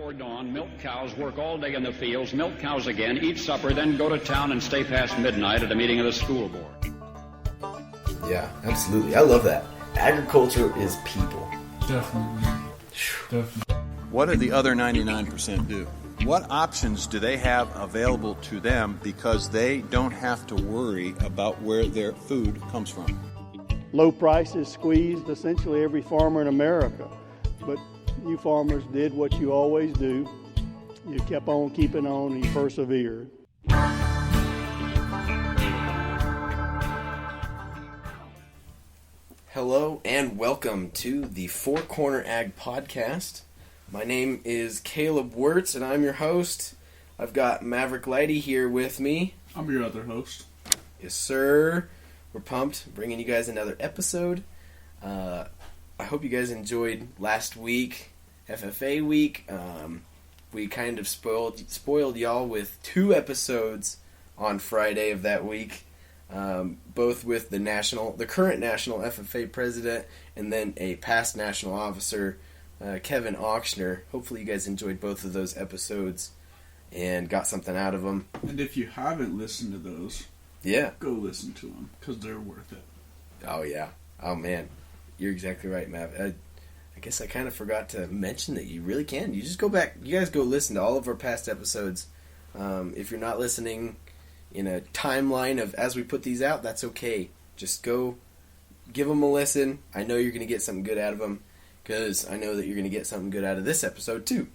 before dawn, milk cows work all day in the fields, milk cows again, eat supper, then go to town and stay past midnight at a meeting of the school board. Yeah, absolutely. I love that. Agriculture is people. Definitely. What do the other 99% do? What options do they have available to them because they don't have to worry about where their food comes from? Low prices squeezed essentially every farmer in America, but you farmers did what you always do. You kept on keeping on and you persevered. Hello and welcome to the Four Corner Ag Podcast. My name is Caleb Wirtz and I'm your host. I've got Maverick Lighty here with me. I'm your other host. Yes, sir. We're pumped, bringing you guys another episode. I hope you guys enjoyed last week, FFA week. We kind of spoiled y'all with 2 episodes on Friday of that week, both with the current national FFA president, and then a past national officer, Kevin Auctioner. Hopefully you guys enjoyed both of those episodes and got something out of them. And if you haven't listened to those, go listen to them, because they're worth it. Oh, yeah. Oh, man. You're exactly right, Mav. I guess I kind of forgot to mention that you really can. You just go back. You guys go listen to all of our past episodes. If you're not listening in a timeline of as we put these out, that's okay. Just go give them a listen. I know you're going to get something good out of them, because I know that you're going to get something good out of this episode, too.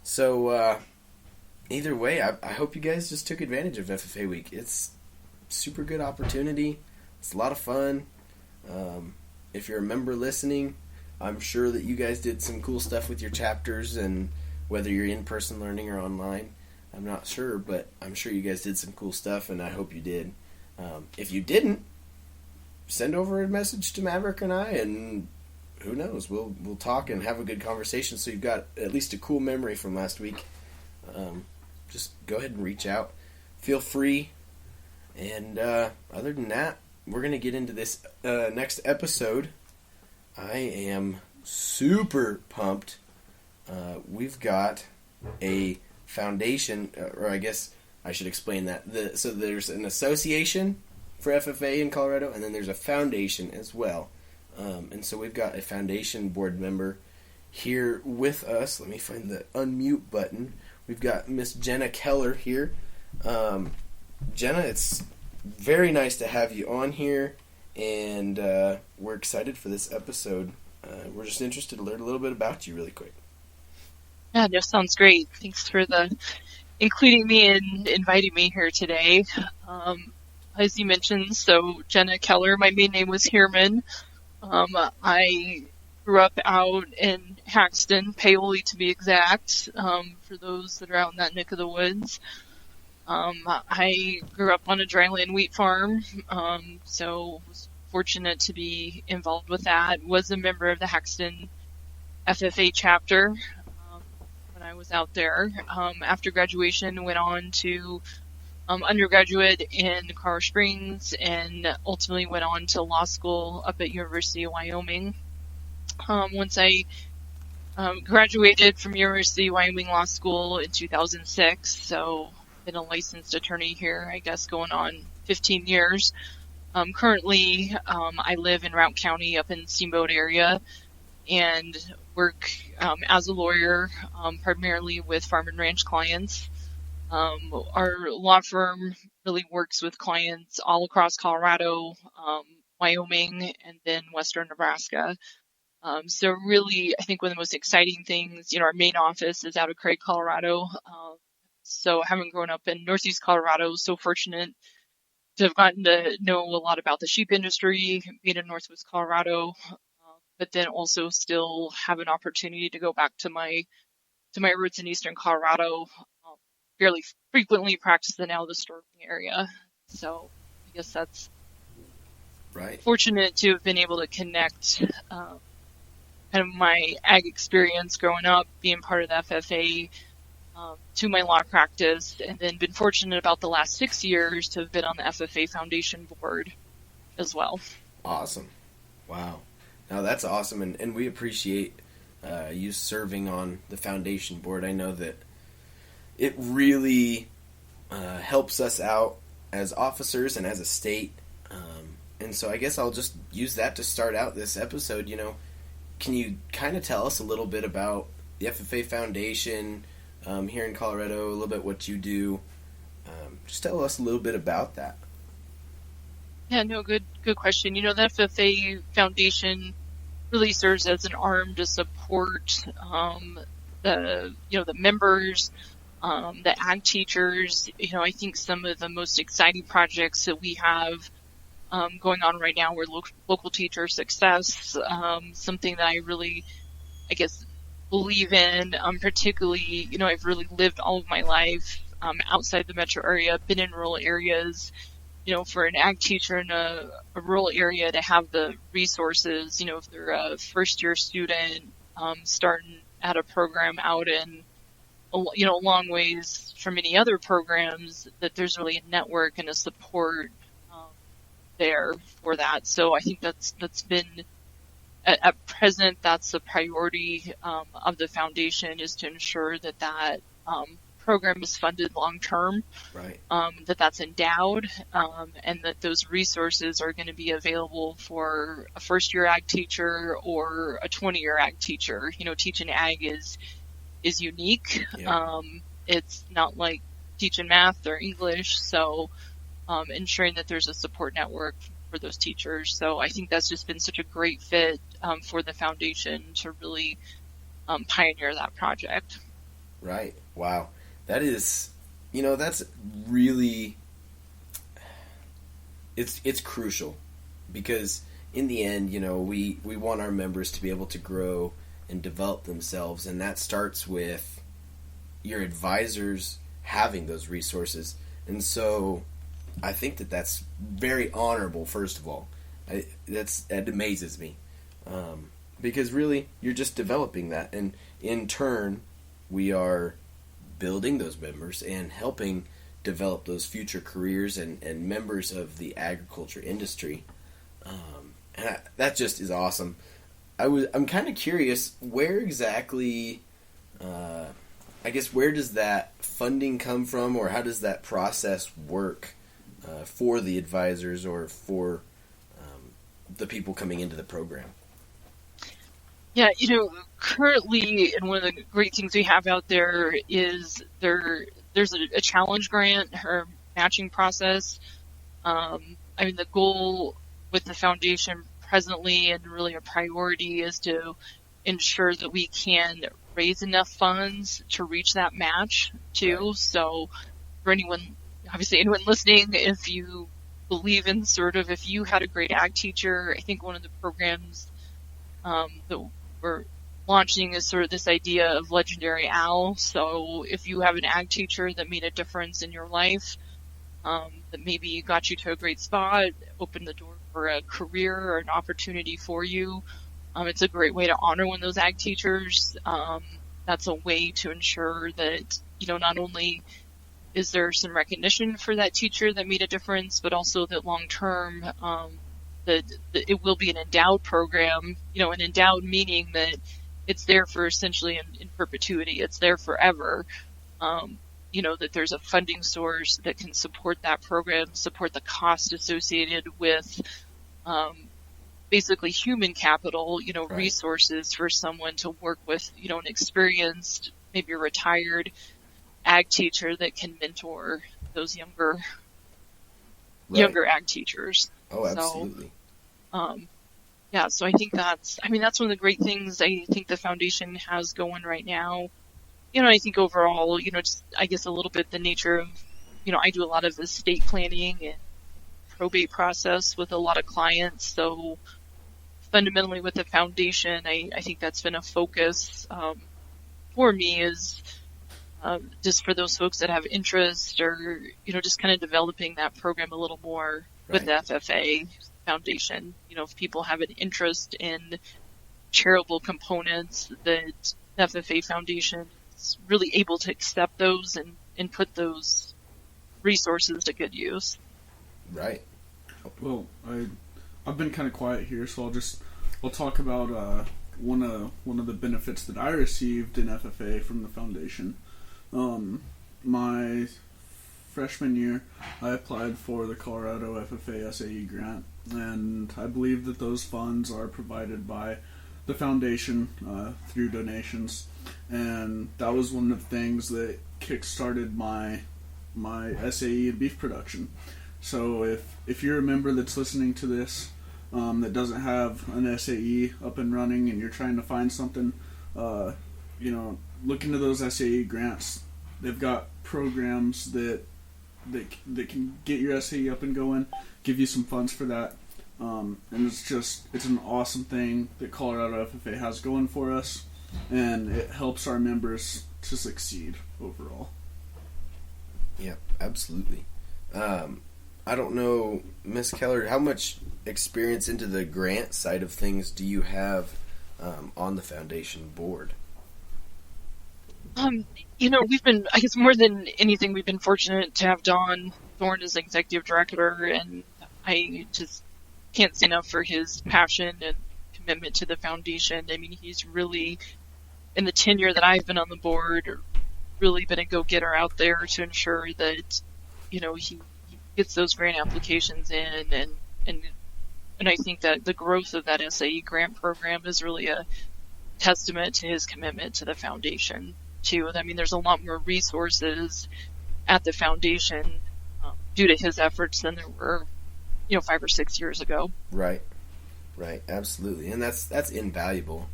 So, either way, I hope you guys just took advantage of FFA Week. It's a super good opportunity. It's a lot of fun. If you're a member listening, I'm sure that you guys did some cool stuff with your chapters, and whether you're in-person learning or online, I'm not sure, but I'm sure you guys did some cool stuff, and I hope you did. If you didn't, send over a message to Maverick and I, and who knows, we'll talk and have a good conversation, so you've got at least a cool memory from last week. Just go ahead and reach out. Feel free. And other than that, we're going to get into this next episode. I am super pumped. We've got a foundation, or I guess I should explain that. So there's an association for FFA in Colorado, and then there's a foundation as well. And so we've got a foundation board member here with us. Let me find the unmute button. We've got Miss Jenna Keller here. Jenna, it's very nice to have you on here, and we're excited for this episode. We're just interested to learn a little bit about you really quick. Yeah, that sounds great. Thanks for including me and inviting me here today. As you mentioned, so Jenna Keller, my main name was Heerman. I grew up out in Haxton, Paoli to be exact, for those that are out in that neck of the woods. I grew up on a dryland wheat farm, so was fortunate to be involved with that. Was a member of the Haxton FFA chapter when I was out there. After graduation, went on to undergraduate in Colorado Springs, and ultimately went on to law school up at University of Wyoming. Once I graduated from University of Wyoming Law School in 2006, so been a licensed attorney here, I guess, going on 15 years. Currently, I live in Routt County up in Steamboat area, and work as a lawyer, primarily with farm and ranch clients. Our law firm really works with clients all across Colorado, Wyoming, and then western Nebraska. So really, I think one of the most exciting things, our main office is out of Craig, Colorado. So having grown up in Northeast Colorado, so fortunate to have gotten to know a lot about the sheep industry, being in Northwest Colorado, but then also still have an opportunity to go back to my roots in Eastern Colorado, fairly frequently practice in now the Sterling area. So I guess that's right. Fortunate to have been able to connect kind of my ag experience growing up, being part of the FFA, to my law practice, and then been fortunate about the last 6 years to have been on the FFA Foundation board as well. Awesome. Wow. Now that's awesome, and we appreciate you serving on the foundation board. I know that it really helps us out as officers and as a state. And so I guess I'll just use that to start out this episode. Can you kind of tell us a little bit about the FFA Foundation here in Colorado, a little bit what you do? Just tell us a little bit about that. Yeah, no, good question. The FFA Foundation really serves as an arm to support the members, the ag teachers. I think some of the most exciting projects that we have going on right now were local teacher success, something that I really, I guess, believe in. Particularly, I've really lived all of my life outside the metro area, been in rural areas. For an ag teacher in a rural area to have the resources, if they're a first-year student starting at a program out in, a long ways from any other programs, that there's really a network and a support there for that. So I think that's been, at present, that's the priority of the foundation, is to ensure that program is funded long term, right? That's endowed, and that those resources are going to be available for a first-year ag teacher or a 20-year ag teacher. Teaching ag is unique. Yeah. It's not like teaching math or English, so ensuring that there's a support network for those teachers. So I think that's just been such a great fit for the foundation to really pioneer that project. Right. Wow. That is, that's really, it's crucial, because in the end, we want our members to be able to grow and develop themselves, and that starts with your advisors having those resources. And so I think that that's very honorable, first of all. That amazes me, because really, you're just developing that, and in turn, we are building those members and helping develop those future careers and members of the agriculture industry. That just is awesome. I'm kind of curious, where exactly, where does that funding come from, or how does that process work for the advisors or for the people coming into the program? Yeah, currently, and one of the great things we have out there is there's a challenge grant or matching process. The goal with the foundation presently, and really a priority, is to ensure that we can raise enough funds to reach that match too. Right. So for anyone listening, if you believe in if you had a great ag teacher, I think one of the programs that we're launching is this idea of legendary owl. So if you have an ag teacher that made a difference in your life, that maybe got you to a great spot, opened the door for a career or an opportunity for you, it's a great way to honor one of those ag teachers. That's a way to ensure that, not only is there some recognition for that teacher that made a difference, but also that long term, that it will be an endowed program, an endowed meaning that it's there for essentially in perpetuity. It's there forever. That there's a funding source that can support that program, support the cost associated with basically human capital, right. Resources for someone to work with, an experienced, maybe a retired ag teacher that can mentor those younger ag teachers. Oh, absolutely. So I think that's one of the great things I think the foundation has going right now. I think overall, just, I guess, a little bit the nature of, I do a lot of estate planning and probate process with a lot of clients. So fundamentally with the foundation, I think that's been a focus for me, is just for those folks that have interest, or, just kind of developing that program a little more with the FFA Foundation. If people have an interest in charitable components, that the FFA Foundation is really able to accept those and put those resources to good use. Right. Well, I've been kind of quiet here, so I'll talk about one of the benefits that I received in FFA from the foundation. My freshman year, I applied for the Colorado FFA SAE grant, and I believe that those funds are provided by the foundation through donations, and that was one of the things that kick-started my SAE and beef production. So if you're a member that's listening to this that doesn't have an SAE up and running and you're trying to find something, look into those SAE grants. They've got programs that can get your SAE up and going, give you some funds for that. And it's an awesome thing that Colorado FFA has going for us, and it helps our members to succeed overall. Yeah, absolutely. I don't know, Miss Keller, how much experience into the grant side of things do you have on the foundation board? We've been, I guess more than anything, we've been fortunate to have Don Thorne as executive director, and I just can't say enough for his passion and commitment to the foundation. I mean, he's really, in the tenure that I've been on the board, really been a go-getter out there to ensure that, he gets those grant applications in, and I think that the growth of that SAE grant program is really a testament to his commitment to the foundation too. I mean, there's a lot more resources at the foundation due to his efforts than there were, 5 or 6 years ago. Right, absolutely, and that's invaluable.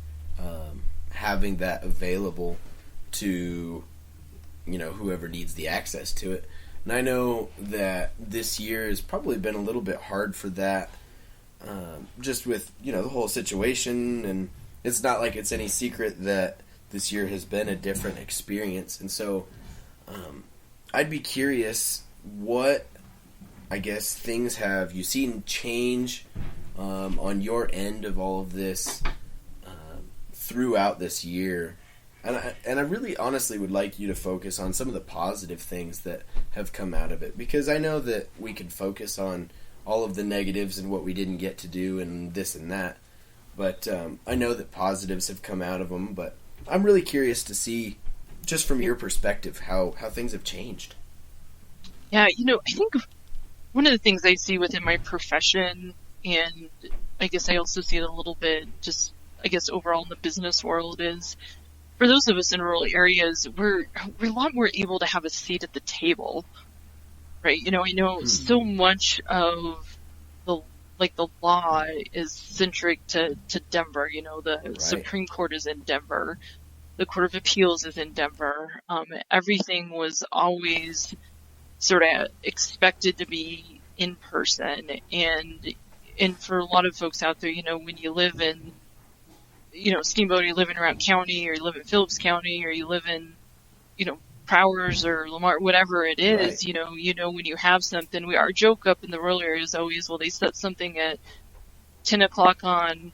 Having that available to, whoever needs the access to it. And I know that this year has probably been a little bit hard for that, just with, the whole situation, and it's not like it's any secret that this year has been a different experience. And so I'd be curious, what, I guess, things have you seen change on your end of all of this throughout this year? And I really honestly would like you to focus on some of the positive things that have come out of it, because I know that we could focus on all of the negatives and what we didn't get to do and this and that, but I know that positives have come out of them. But I'm really curious to see, just from your perspective, how things have changed. Yeah, I think one of the things I see within my profession, and I guess I also see it a little bit just, I guess, overall in the business world, is for those of us in rural areas, we're a lot more able to have a seat at the table, right? I know so much of the law is centric to Denver. The Right. Supreme Court is in Denver. The Court of Appeals is in Denver. Everything was always sort of expected to be in person. And for a lot of folks out there, when you live in, Steamboat, or you live in Round County, or you live in Phillips County, or you live in, Prowers or Lamar, whatever it is, Right. When you have something, our joke up in the rural area is always, well, they set something at 10 o'clock on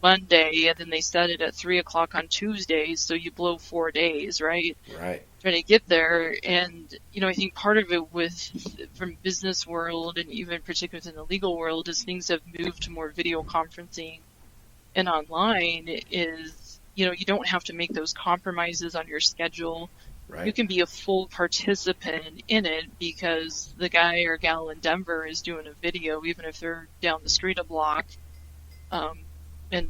Monday, and then they set it at 3 o'clock on Tuesday, so you blow 4 days, right? Right. Trying to get there. And, I think part of it from business world, and even particularly in the legal world, is things have moved to more video conferencing and online, is, you don't have to make those compromises on your schedule. Right. You can be a full participant in it because the guy or gal in Denver is doing a video, even if they're down the street a block. And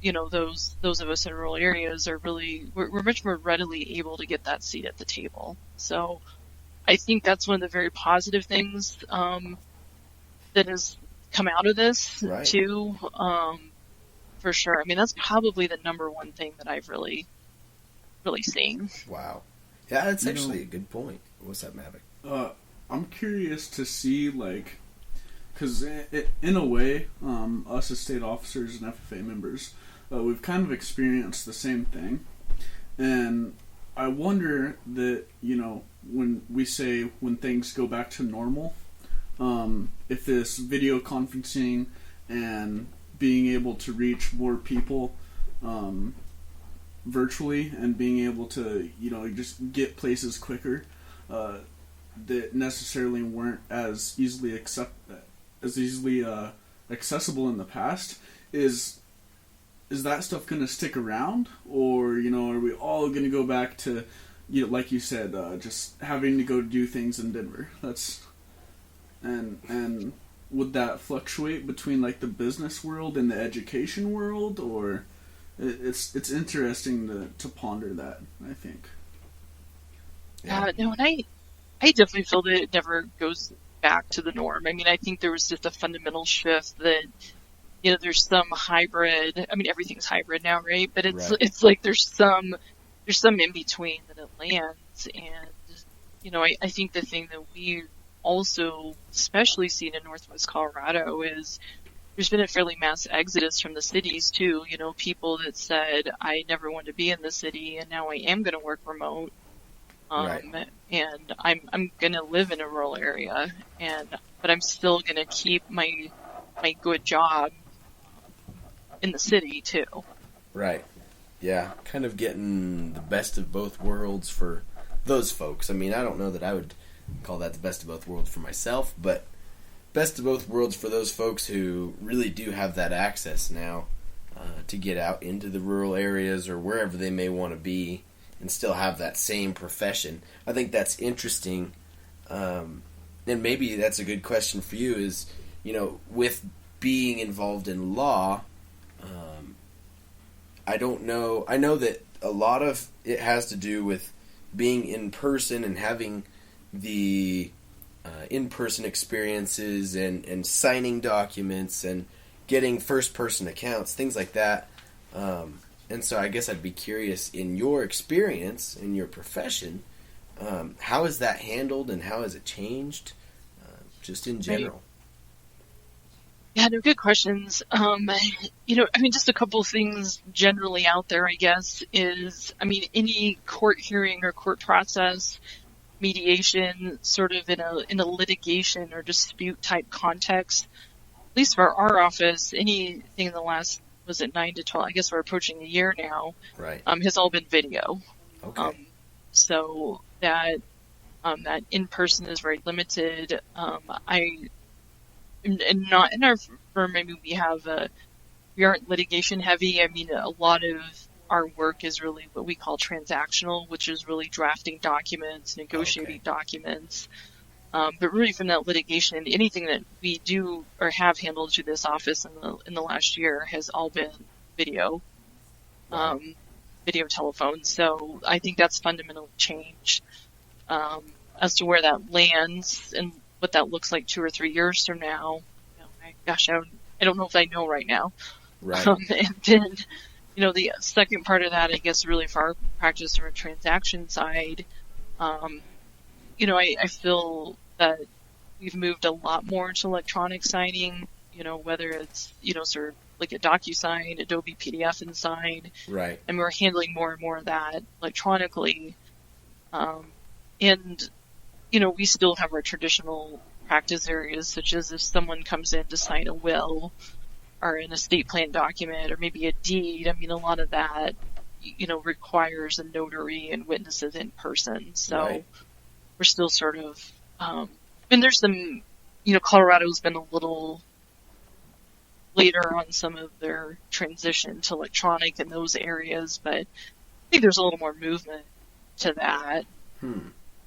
those of us in rural areas are we're much more readily able to get that seat at the table. So I think that's one of the very positive things that has come out of this. Right. too. For sure. I mean, that's probably the number one thing that I've really seen. Wow. Yeah, that's actually a good point. What's that, Mavic? I'm curious to see, because in a way, us as state officers and FFA members, we've kind of experienced the same thing. And I wonder that, when we say when things go back to normal, if this video conferencing and being able to reach more people virtually and being able to, just get places quicker, that necessarily weren't as easily accessible in the past, is is that stuff going to stick around, or are we all going to go back to, like you said, just having to go do things in Denver? And would that fluctuate between like the business world and the education world, or it's interesting to ponder that, I think. No, and I definitely feel that it never goes back to the norm. I mean, I think there was just a fundamental shift that, there's some hybrid. I mean, everything's hybrid now, right? But it's like there's some in between that it lands. And, I think the thing that we also especially seen in Northwest Colorado is there's been a fairly mass exodus from the cities too. People that said, I never wanted to be in the city and now I am going to work remote. And I'm going to live in a rural area, but I'm still going to keep my good job in the city too. Right. Yeah. Kind of getting the best of both worlds for those folks. I mean, I don't know that I would call that the best of both worlds for myself, but best of both worlds for those folks who really do have that access now to get out into the rural areas or wherever they may want to be and still have that same profession. I think that's interesting. And maybe that's a good question for you is, with being involved in law, I don't know. I know that a lot of it has to do with being in person and having the in-person experiences and signing documents and getting first-person accounts, things like that. And so I guess I'd be curious, in your experience, in your profession, how is that handled and how has it changed, just in general? Yeah, no, good questions. Just a couple of things generally out there, I guess, is, any court hearing or court process, mediation, sort of in a litigation or dispute type context, at least for our office, anything in the last, was it 9 to 12? I guess we're approaching a year now. Right. Has all been video. Okay. So that in person is very limited. And not in our firm. I mean, we aren't litigation heavy. I mean, a lot of our work is really what we call transactional, which is really drafting documents, negotiating documents. But really, from that litigation, and anything that we do or have handled through this office in the last year has all been video, video telephone. So I think that's fundamentally changed. As to where that lands and what that looks like 2 or 3 years from now, I don't know if I know right now. Right. And then, the second part of that, I guess, really for our practice from a transaction side, I feel that we've moved a lot more to electronic signing, whether it's, sort of like a DocuSign, Adobe PDF and Sign. Right. And we're handling more and more of that electronically. We still have our traditional practice areas, such as if someone comes in to sign a will or an estate plan document or maybe a deed. I mean, a lot of that, requires a notary and witnesses in person. So we're still sort of, and there's some, Colorado's been a little later on some of their transition to electronic in those areas, but I think there's a little more movement to that.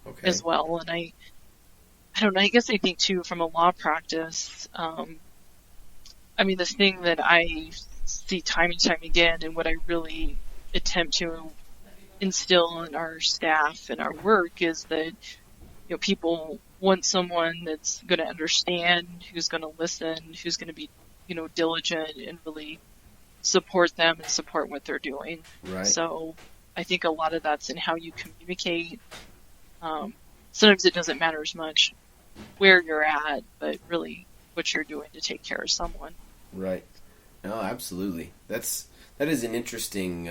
Okay. As well. And I don't know, I guess I think too from a law practice, the thing that I see time and time again and what I really attempt to instill in our staff and our work is that, people want someone that's going to understand, who's going to listen, who's going to be, diligent and really support them and support what they're doing. Right. So I think a lot of that's in how you communicate. Sometimes it doesn't matter as much where you're at, but really what you're doing to take care of someone. Right. No, absolutely. That is an interesting.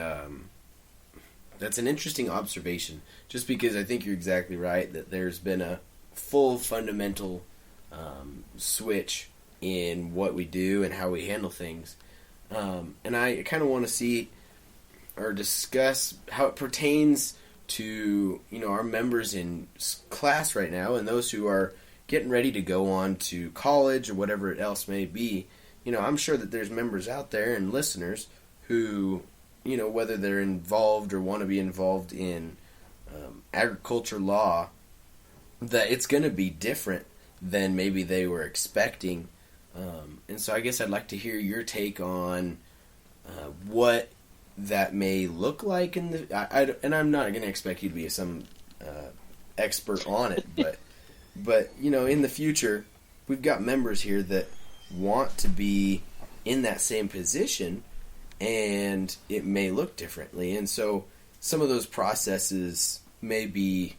That's an interesting observation. Just because I think you're exactly right that there's been a full fundamental switch in what we do and how we handle things, and I kind of want to see or discuss how it pertains to our members in class right now and those who are getting ready to go on to college or whatever else may be. I'm sure that there's members out there and listeners who, whether they're involved or want to be involved in agriculture law, that it's going to be different than maybe they were expecting. And so I guess I'd like to hear your take on what that may look like in the. And I'm not going to expect you to be some expert on it, but in the future, we've got members here that want to be in that same position, and it may look differently, and so some of those processes may be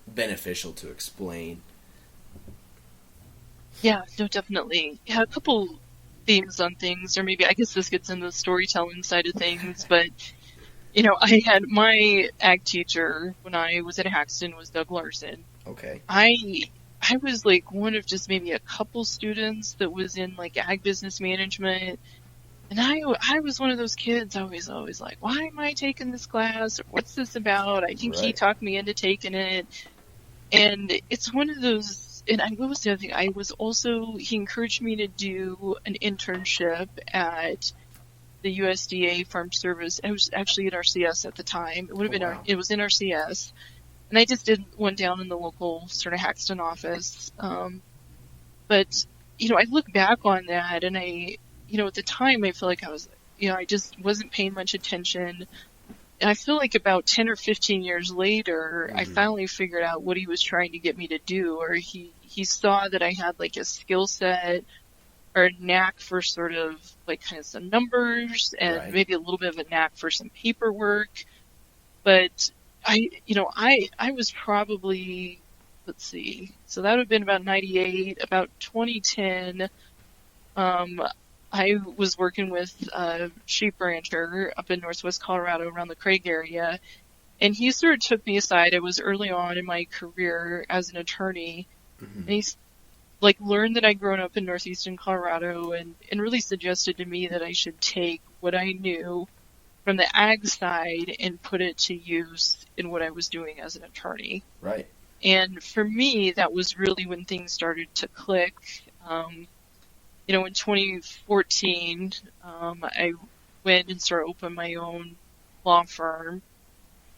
beneficial to explain. Yeah, no, definitely. Yeah, a couple themes on things, or maybe I guess this gets into the storytelling side of things, but I had my ag teacher when I was at Haxton was Doug Larson. Okay. I was like one of just maybe a couple students that was in like ag business management. And I was one of those kids always like, why am I taking this class? Or what's this about? I think he talked me into taking it. And it's one of those, and what was the other thing? He encouraged me to do an internship at the USDA Farm Service. I was actually at RCS at the time. It would have been, it was in RCS. And I just did one down in the local sort of Haxton office. But, I look back on that and at the time I feel like I was, I just wasn't paying much attention. And I feel like about 10 or 15 years later, I finally figured out what he was trying to get me to do, or he saw that I had like a skill set or a knack for sort of like kind of some numbers and maybe a little bit of a knack for some paperwork. But I was probably, let's see, so that would have been about 98, about 2010. I was working with a sheep rancher up in northwest Colorado around the Craig area, and he sort of took me aside. I was early on in my career as an attorney, and he's like learned that I'd grown up in northeastern Colorado and really suggested to me that I should take what I knew from the ag side and put it to use in what I was doing as an attorney. Right. And for me, that was really when things started to click. In 2014, I went and started opening my own law firm.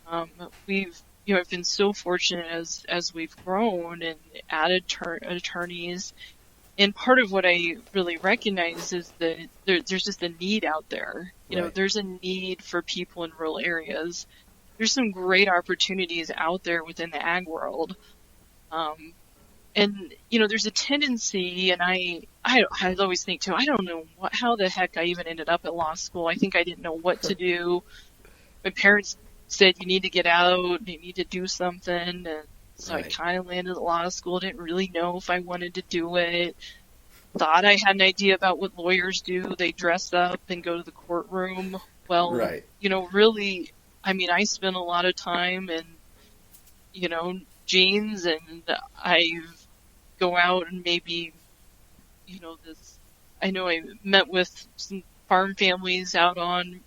I've been so fortunate as we've grown and added attorneys. And part of what I really recognize is that there's just a need out there. There's a need for people in rural areas. There's some great opportunities out there within the ag world. And there's a tendency, and I always think too, I don't know how the heck I even ended up at law school. I think I didn't know what to do. My parents said, you need to get out, you need to do something. And so I kind of landed at law school, didn't really know if I wanted to do it. Thought I had an idea about what lawyers do. They dress up and go to the courtroom. Well, really, I spent a lot of time in, jeans, and I go out and maybe, I know I met with some farm families out on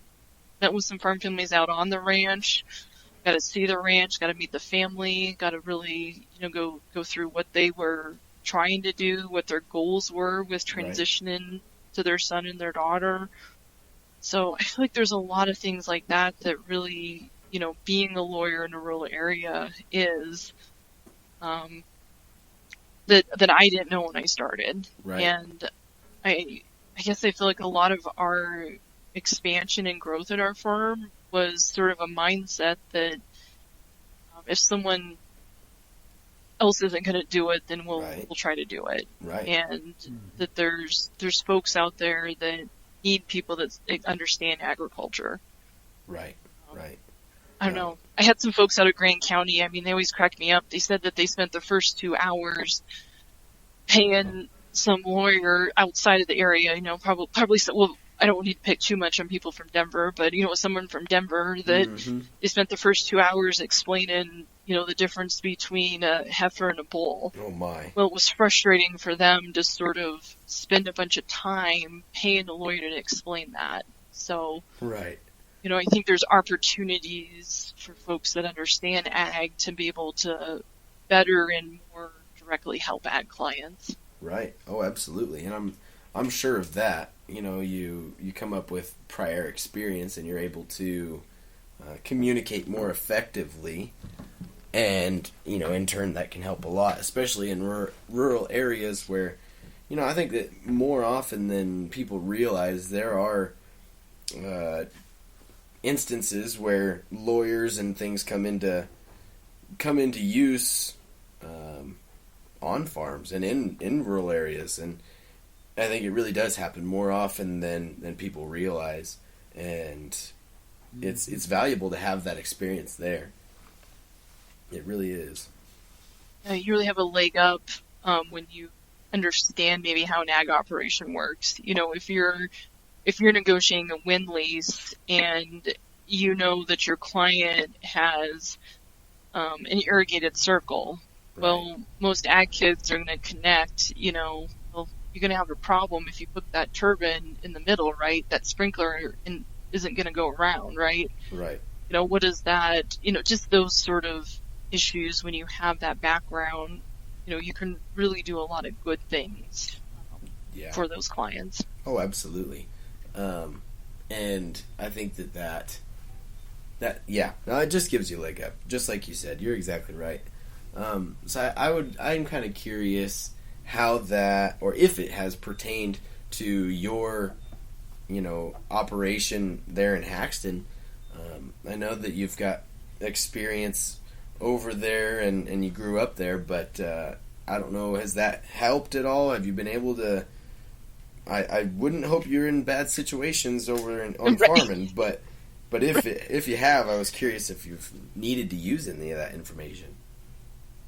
the ranch, got to see the ranch, got to meet the family, got to really, go through what they were trying to do, what their goals were with transitioning to their son and their daughter. So I feel like there's a lot of things like that really, being a lawyer in a rural area is, that I didn't know when I started. Right. And I guess I feel like a lot of our expansion and growth at our firm was sort of a mindset that if someone else isn't going to do it, then we'll try to do it. Right. And that there's folks out there that need people that understand agriculture. Right. Right. I don't know. I had some folks out of Grand County. They always cracked me up. They said that they spent the first 2 hours paying some lawyer outside of the area, probably, well, I don't need to pick too much on people from Denver, but, someone from Denver that they spent the first 2 hours explaining, the difference between a heifer and a bull. Oh my. Well, it was frustrating for them to sort of spend a bunch of time paying a lawyer to explain that. So, right. I think there's opportunities for folks that understand ag to be able to better and more directly help ag clients. Right. Oh, absolutely. And I'm sure of that. You come up with prior experience and you're able to communicate more effectively, and in turn that can help a lot, especially in rural areas where I think that more often than people realize there are instances where lawyers and things come into use on farms and in rural areas, and I think it really does happen more often than people realize, and it's valuable to have that experience there. It really is. You really have a leg up when you understand maybe how an ag operation works. If you're negotiating a wind lease and you know that your client has an irrigated circle, Right. well, most ag kids are going to connect. Well, you're going to have a problem if you put that turbine in the middle, right? That sprinkler isn't going to go around, right? Right. What is that? Just those sort of issues. When you have that background, you can really do a lot of good things Yeah. for those clients. Oh, absolutely. And I think that no, it just gives you a leg up, just like you said. You're exactly right. So I'm kind of curious how that, or if it has pertained to your, operation there in Haxton. I know that you've got experience over there and you grew up there, but I don't know, has that helped at all? Have you been able to? I wouldn't hope you're in bad situations over on Right. farming, but if you have, I was curious if you've needed to use any of that information.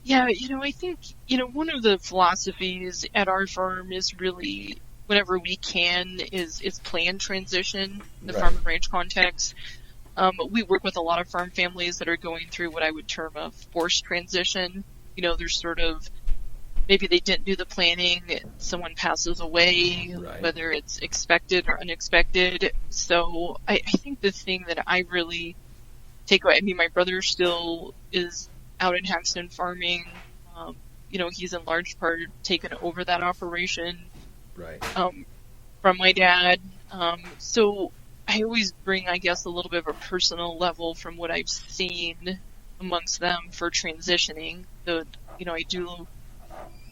Yeah, I think, one of the philosophies at our farm is really, whenever we can, is plan transition in the Right. farm and ranch context. We work with a lot of farm families that are going through what I would term a forced transition. There's sort of, maybe they didn't do the planning, someone passes away, Right. whether it's expected or unexpected. So I think the thing that I really take away, my brother still is out in Haxton farming. He's in large part taken over that operation Right. from my dad. So I always bring, I guess, a little bit of a personal level from what I've seen amongst them for transitioning. I do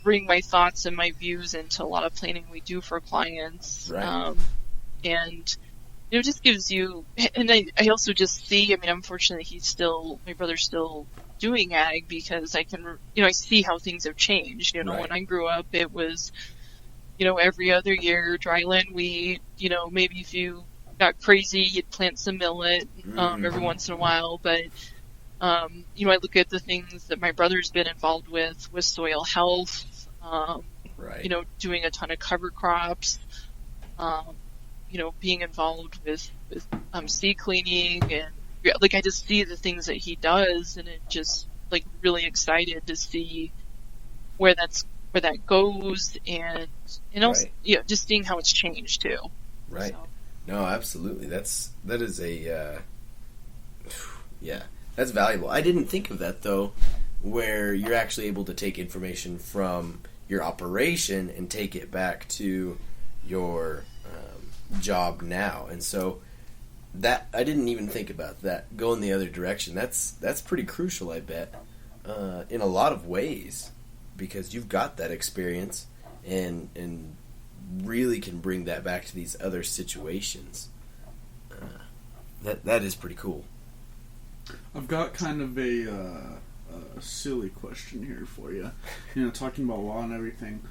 bring my thoughts and my views into a lot of planning we do for clients. Right. And it just gives you, and I also just see, unfortunately my brother's still doing ag, because I can, I see how things have changed. Right. When I grew up, it was, every other year, dryland wheat, maybe if you got crazy, you'd plant some millet, every once in a while. But, I look at the things that my brother's been involved with soil health, Right. doing a ton of cover crops, being involved with seed cleaning, and I just see the things that he does, and it just really excited to see where that goes, and also Right. just seeing how it's changed too. Right. So. No, absolutely. That is a yeah, that's valuable. I didn't think of that though, where you're actually able to take information from your operation and take it back to your job now, and so that I didn't even think about that, going the other direction. That's pretty crucial, I bet, in a lot of ways, because you've got that experience and really can bring that back to these other situations. That is pretty cool. I've got kind of a silly question here for you. Talking about law and everything.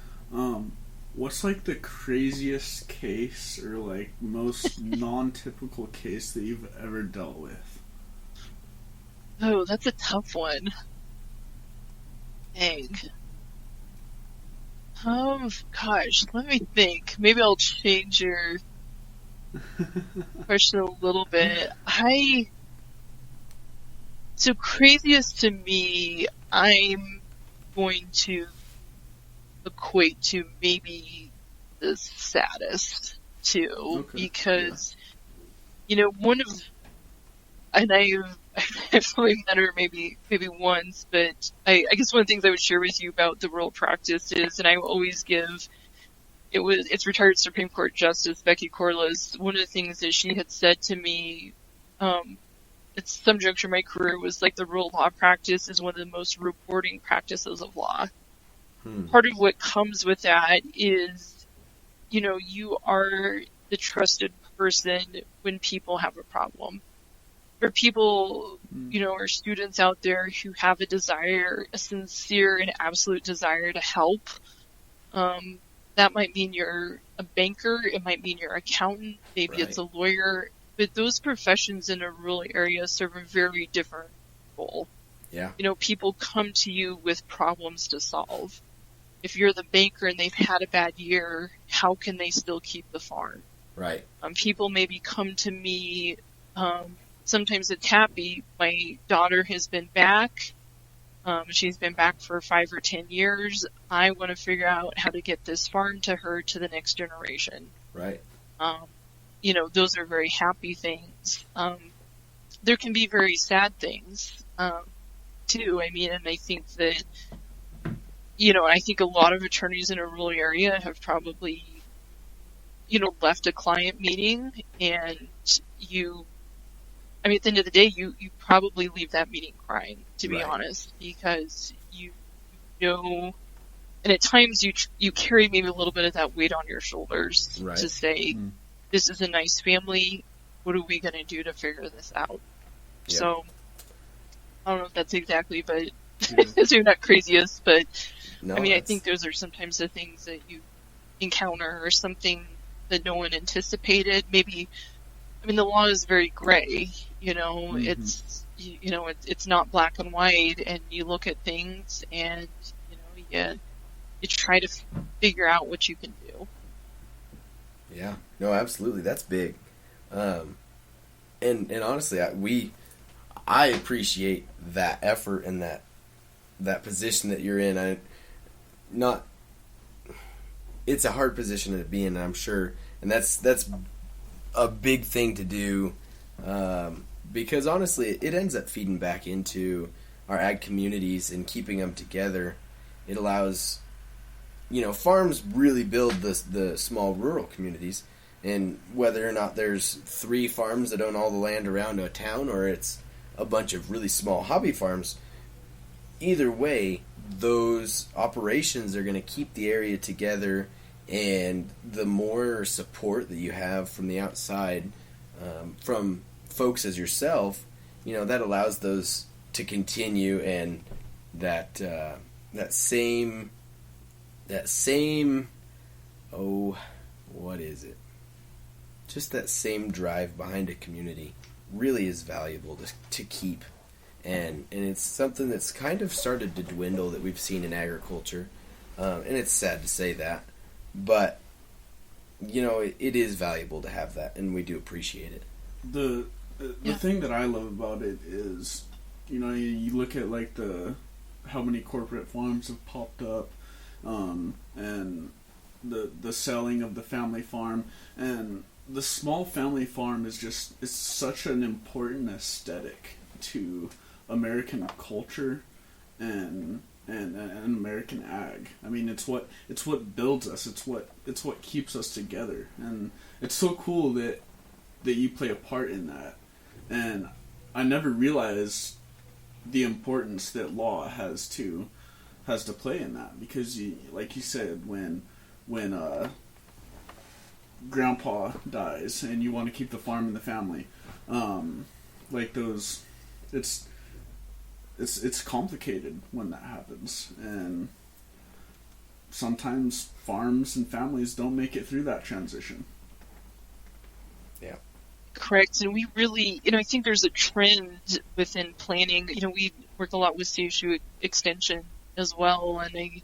What's the craziest case or most non-typical case that you've ever dealt with? Oh, that's a tough one. Dang. Oh, gosh, let me think. Maybe I'll change your question a little bit. So craziest to me, I'm going to equate to maybe the saddest too, Okay, because one of, and I've only met her maybe once, but I guess one of the things I would share with you about the rural practice is, and I always give it's retired Supreme Court Justice Becky Corliss. One of the things that she had said to me, at some juncture in my career, was like the rule of law practice is one of the most rewarding practices of law. Part of what comes with that is, you are the trusted person when people have a problem. There are people, or students out there who have a sincere and absolute desire to help. That might mean you're a banker, it might mean you're an accountant, maybe it's a lawyer, but those professions in a rural area serve a very different role. Yeah. People come to you with problems to solve. If you're the banker and they've had a bad year, how can they still keep the farm? Right. People maybe come to me, sometimes it's happy. My daughter has been back. She's been back for 5 or 10 years. I want to figure out how to get this farm to her to the next generation. Right. Those are very happy things. There can be very sad things, too. I mean, and I think that, I think a lot of attorneys in a rural area have probably, left a client meeting and at the end of the day, you probably leave that meeting crying, to be honest, because and at times you carry maybe a little bit of that weight on your shoulders to say, this is a nice family, what are we going to do to figure this out? Yep. So, I don't know if that's exactly, but you're not craziest, but no, I think those are sometimes the things that you encounter or something that no one anticipated. Maybe, the law is very gray, it's not black and white, and you look at things and, you try to figure out what you can do. Yeah, no, absolutely. That's big. And honestly, I appreciate that effort and that position that you're in. It's a hard position to be in, I'm sure. And that's a big thing to do, because honestly, it ends up feeding back into our ag communities and keeping them together. It allows, farms really build the small rural communities, and whether or not there's 3 farms that own all the land around a town, or it's a bunch of really small hobby farms, either way, those operations are going to keep the area together. And the more support that you have from the outside, from folks as yourself, that allows those to continue, and that same what is it? Just that same drive behind a community really is valuable to keep, and it's something that's kind of started to dwindle that we've seen in agriculture, and it's sad to say that. But, it is valuable to have that, and we do appreciate it. The thing that I love about it is, you look at like how many corporate farms have popped up, and the selling of the family farm, and the small family farm is such an important aesthetic to American culture and American ag. It's what builds us. It's what keeps us together, and it's so cool that you play a part in that. And I never realized the importance that law has to play in that, because like you said, when grandpa dies and you want to keep the farm in the family, it's complicated when that happens, and sometimes farms and families don't make it through that transition. Yeah. Correct. And we really, I think there's a trend within planning. We work a lot with CSU Extension as well, and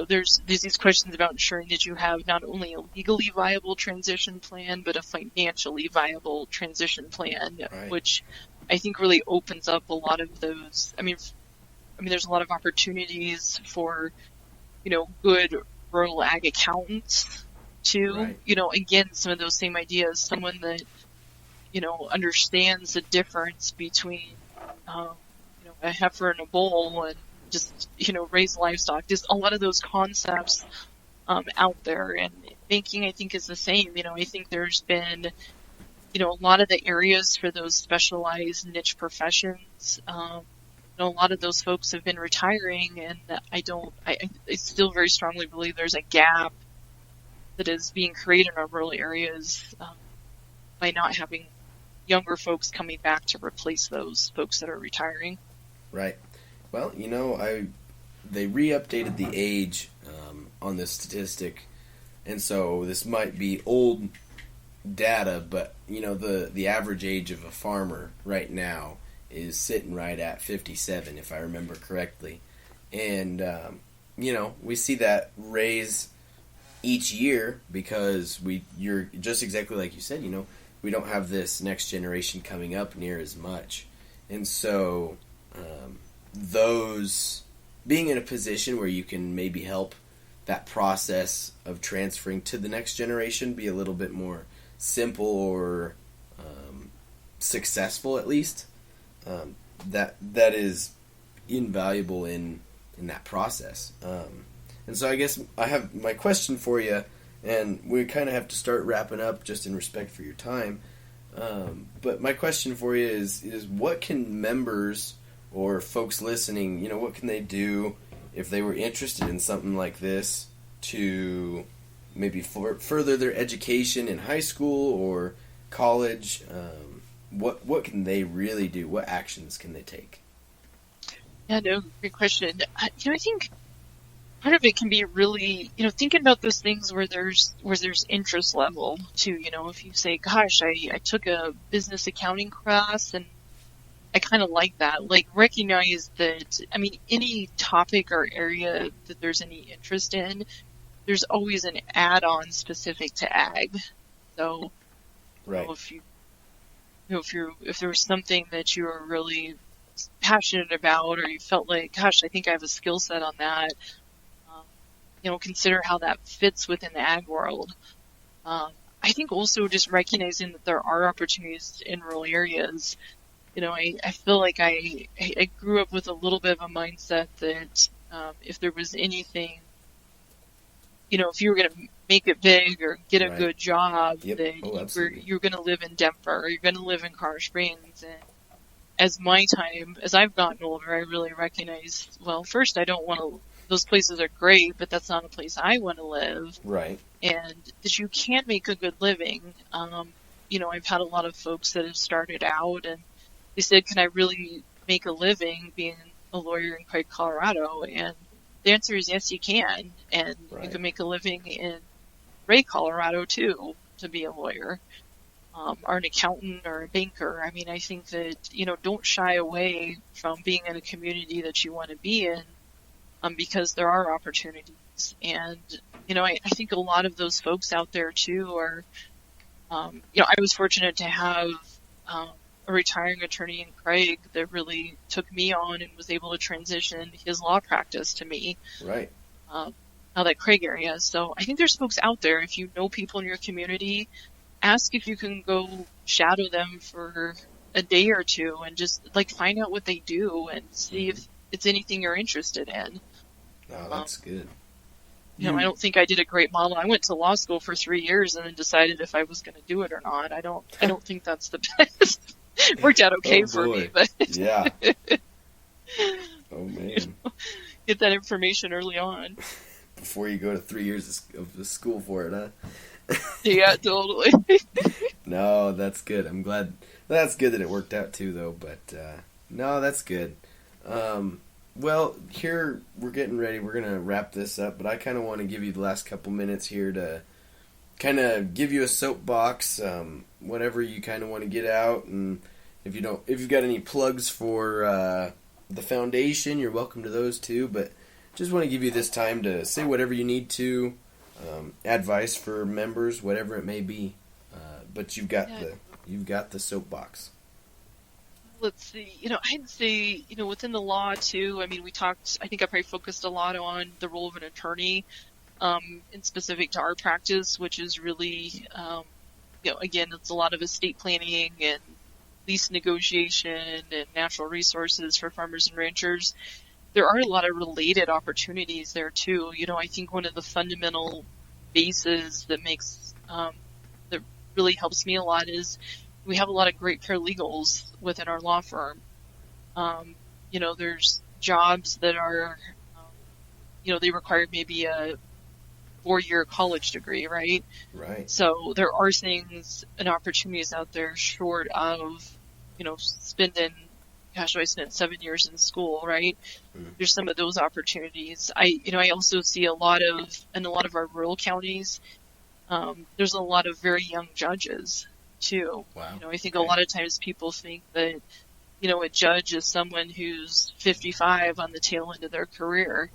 there's these questions about ensuring that you have not only a legally viable transition plan, but a financially viable transition plan, right, which I think really opens up a lot of those. There's a lot of opportunities for, good rural ag accountants too. Right. Again, some of those same ideas. Someone that, understands the difference between, a heifer and a bull, and just, raise livestock. Just a lot of those concepts out there, and banking, I think, is the same. I think there's been, a lot of the areas for those specialized niche professions. A lot of those folks have been retiring, and I still very strongly believe there's a gap that is being created in our rural areas by not having younger folks coming back to replace those folks that are retiring. Right. Well, they re-updated the age on this statistic, and so this might be old data, but the average age of a farmer right now is sitting right at 57, if I remember correctly, and we see that raise each year because you're just exactly like you said. We don't have this next generation coming up near as much, and so those being in a position where you can maybe help that process of transferring to the next generation be a little bit more simple or successful, at least, that is invaluable in that process. And so I guess I have my question for you, and we kind of have to start wrapping up just in respect for your time. But my question for you is what can members or folks listening, what can they do if they were interested in something like this to maybe further their education in high school or college? What can they really do? What actions can they take? Yeah, no, great question. I think part of it can be really, thinking about those things where there's interest level too. If you say, gosh, I took a business accounting class and I kind of like that. Like, recognize that, any topic or area that there's any interest in, there's always an add-on specific to ag. So, right. If there was something that you were really passionate about, or you felt like, gosh, I think I have a skill set on that, consider how that fits within the ag world. I think also just recognizing that there are opportunities in rural areas. I feel like I grew up with a little bit of a mindset that if there was anything, if you were going to make it big or get a good job, yep. that you're going to live in Denver or you're going to live in Colorado Springs. And as I've gotten older, I really recognize, well, first, I don't want to, those places are great, but that's not a place I want to live. Right. And that you can make a good living. I've had a lot of folks that have started out and they said, can I really make a living being a lawyer in Craig, Colorado? And the answer is yes, you can. And you can make a living in Ray, Colorado, too, to be a lawyer, or an accountant or a banker. I think that, don't shy away from being in a community that you want to be in, because there are opportunities. And, I think a lot of those folks out there, too, are, I was fortunate to have a retiring attorney in Craig that really took me on and was able to transition his law practice to me. Right. Now that Craig area. So I think there's folks out there, if you know people in your community, ask if you can go shadow them for a day or two and just find out what they do and see if it's anything you're interested in. Oh, that's good. I don't think I did a great model. I went to law school for 3 years and then decided if I was going to do it or not. I don't think that's the best. Worked out okay for me, but yeah. Oh man. Get that information early on. Before you go to 3 years of the school for it, huh? Yeah, totally. No, that's good. I'm glad. That's good that it worked out too, though. But no, that's good. Well, here we're getting ready. We're gonna wrap this up, but I kind of want to give you the last couple minutes here to kind of give you a soapbox, whatever you kind of want to get out, and if you've got any plugs for the foundation, you're welcome to those too. But just want to give you this time to say whatever you need to, advice for members, whatever it may be. But you've got the soapbox. Let's see. I'd say, within the law too. I think I probably focused a lot on the role of an attorney, in specific to our practice, which is really, again, it's a lot of estate planning and lease negotiation and natural resources for farmers and ranchers. There are a lot of related opportunities there too. I think one of the fundamental bases that makes that really helps me a lot is we have a lot of great paralegals within our law firm. There's jobs that are, they require maybe a 4-year college degree, right? Right. So there are things and opportunities out there short of, spending, gosh, I spent 7 years in school, right? Mm-hmm. There's some of those opportunities. I also see in a lot of our rural counties, there's a lot of very young judges too. Wow. I think a lot of times people think that, a judge is someone who's 55 on the tail end of their career.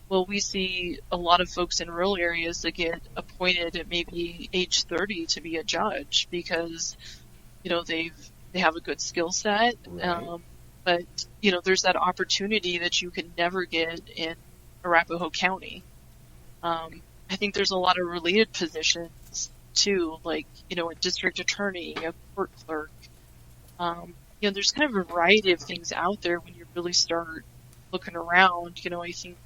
Well, we see a lot of folks in rural areas that get appointed at maybe age 30 to be a judge because, they have a good skill set. Right. But, there's that opportunity that you can never get in Arapahoe County. I think there's a lot of related positions too, like, a district attorney, a court clerk. There's kind of a variety of things out there when you really start looking around. I think,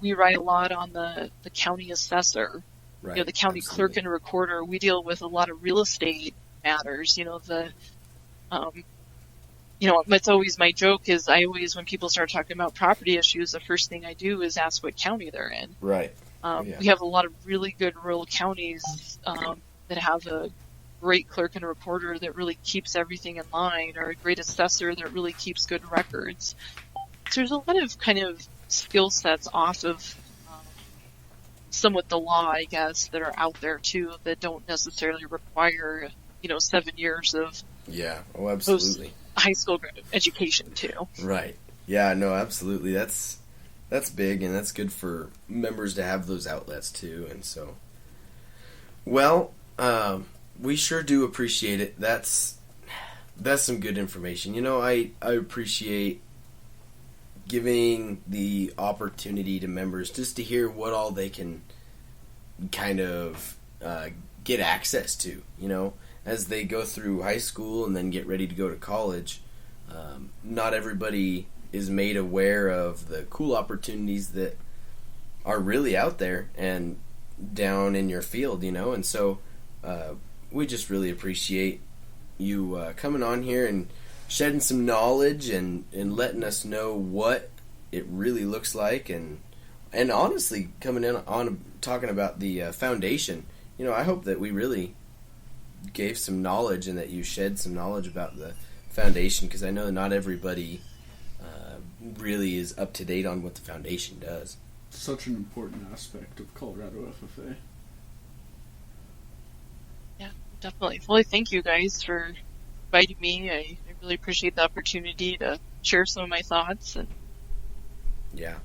we write a lot on the county assessor, Right. the county Absolutely. clerk and recorder. We deal with a lot of real estate matters. It's always my joke is when people start talking about property issues, the first thing I do is ask what county they're in. Right. We have a lot of really good rural counties that have a great clerk and recorder that really keeps everything in line, or a great assessor that really keeps good records. So there's a lot of kind of skill sets off of somewhat the law, I guess, that are out there too that don't necessarily require 7 years of Yeah. Oh, absolutely. high school education too. Right. Yeah. No. Absolutely. That's big, and that's good for members to have those outlets too. And so, well, we sure do appreciate it. That's some good information. I appreciate giving the opportunity to members just to hear what all they can kind of get access to, as they go through high school and then get ready to go to college. Not everybody is made aware of the cool opportunities that are really out there and down in your field, and so we just really appreciate you coming on here and shedding some knowledge and letting us know what it really looks like, and honestly coming in on talking about the foundation. I hope that we really gave some knowledge and that you shed some knowledge about the foundation, because I know not everybody really is up to date on what the foundation does. Such an important aspect of Colorado FFA. Yeah, definitely. Well, thank you guys for inviting me. I really appreciate the opportunity to share some of my thoughts, and Yeah.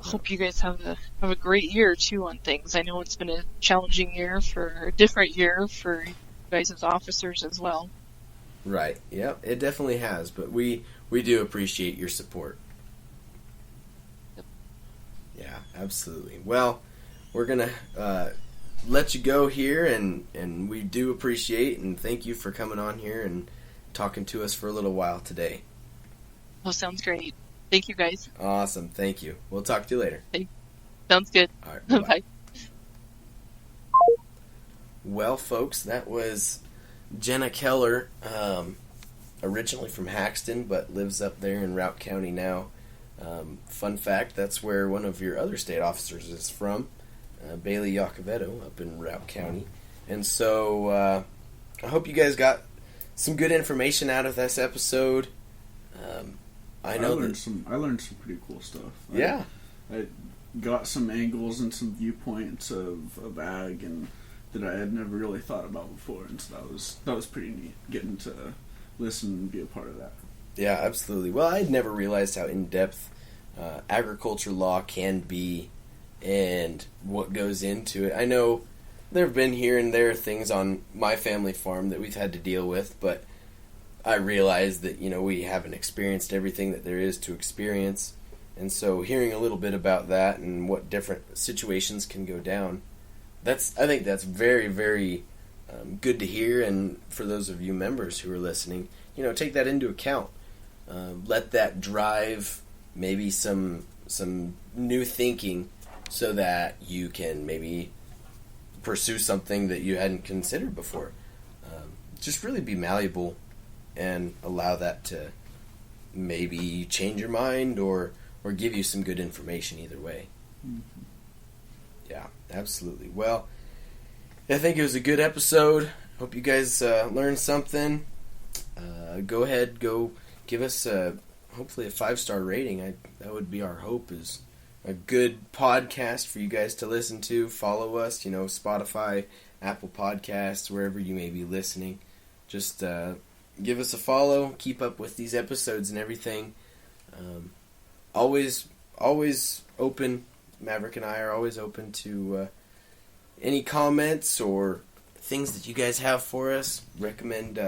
I hope you guys have a great year too on things. I know it's been a challenging year a different year for you guys as officers as well. Right. Yeah, it definitely has, but we do appreciate your support. Yep. Yeah, absolutely. Well, we're going to let you go here, and we do appreciate and thank you for coming on here and talking to us for a little while today. Oh, sounds great. Thank you guys. Awesome. Thank you. We'll talk to you later. Sounds good. All right. Bye. Bye. Well, folks, that was Jenna Keller, originally from Haxton, but lives up there in Routt County now. Fun fact, that's where one of your other state officers is from, Bailey Yacovetto, up in Routt County. And so I hope you guys got some good information out of this episode. I learned some pretty cool stuff. Yeah. I got some angles and some viewpoints of ag and that I had never really thought about before, and so that was pretty neat getting to listen and be a part of that. Yeah, absolutely. Well, I had never realized how in-depth agriculture law can be and what goes into it. I know there have been here and there things on my family farm that we've had to deal with, but I realize that, we haven't experienced everything that there is to experience. And so hearing a little bit about that and what different situations can go down, I think that's very, very good to hear. And for those of you members who are listening, take that into account. Let that drive maybe some new thinking so that you can maybe pursue something that you hadn't considered before. Just really be malleable and allow that to maybe change your mind or give you some good information either way. Mm-hmm. Yeah, absolutely. Well, I think it was a good episode. Hope you guys learned something. Go ahead, go give us hopefully a 5-star rating. That would be our hope, is a good podcast for you guys to listen to. Follow us, Spotify, Apple Podcasts, wherever you may be listening. Just give us a follow. Keep up with these episodes and everything. Always open. Maverick and I are always open to any comments or things that you guys have for us. Recommend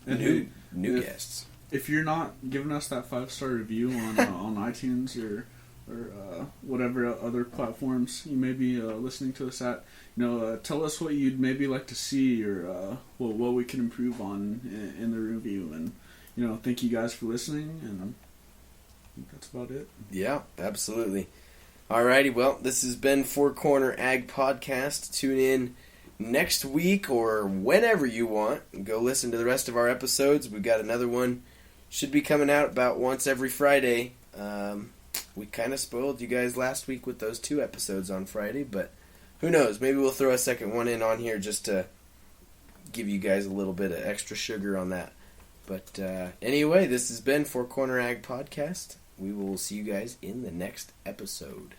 new guests. If you're not giving us that 5-star review on iTunes or whatever other platforms you may be listening to us at, tell us what you'd maybe like to see or what we can improve on in the review. And thank you guys for listening. And I think that's about it. Yeah, absolutely. Alrighty, well, this has been Four Corner Ag Podcast. Tune in next week or whenever you want. Go listen to the rest of our episodes. We've got another one. Should be coming out about once every Friday. We kind of spoiled you guys last week with those 2 episodes on Friday, but who knows? Maybe we'll throw a second one in on here just to give you guys a little bit of extra sugar on that. But anyway, this has been Four Corner Ag Podcast. We will see you guys in the next episode.